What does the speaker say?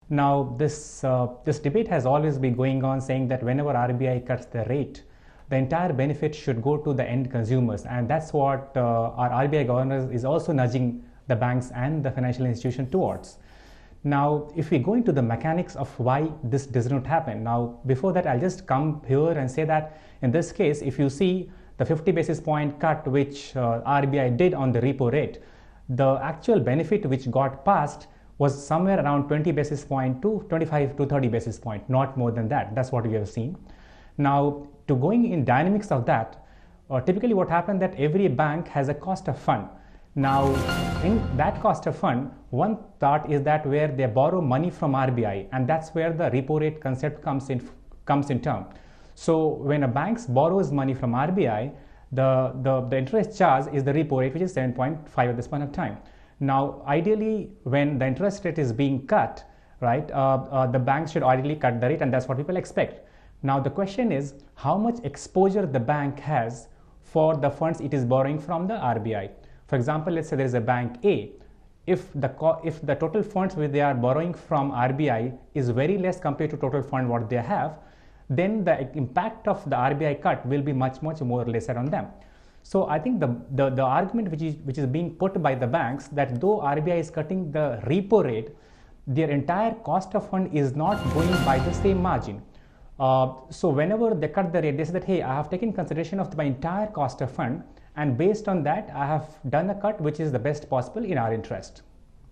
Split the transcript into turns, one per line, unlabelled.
Now, this debate has always been going on, saying that whenever RBI cuts the rate, the entire benefit should go to the end consumers, and that's what our RBI governor is also nudging the banks and the financial institution towards. Now, if we go into the mechanics of why this does not happen, now before that, I'll just come here and say that in this case, if you see the 50 basis point cut which RBI did on the repo rate, the actual benefit which got passed was somewhere around 20 basis point to 25 to 30 basis point, not more than that. That's what we have seen. Now, to going in dynamics of that, typically what happened that every bank has a cost of fund. Now, in that cost of fund, one thought is that where they borrow money from RBI, and that's where the repo rate concept comes in term. So when a bank borrows money from RBI, the interest charge is the repo rate, which is 7.5 at this point of time. Now, ideally, when the interest rate is being cut, right, the banks should ideally cut the rate, and that's what people expect. Now, the question is how much exposure the bank has for the funds it is borrowing from the RBI. For example, let's say there is a bank A. If the total funds which they are borrowing from RBI is very less compared to total fund what they have, then the impact of the RBI cut will be much more lesser on them. So I think the argument which is being put by the banks that though RBI is cutting the repo rate, their entire cost of fund is not going by the same margin. So whenever they cut the rate, they say that, hey, I have taken consideration of my entire cost of fund, and based on that, I have done a cut which is the best possible in our interest.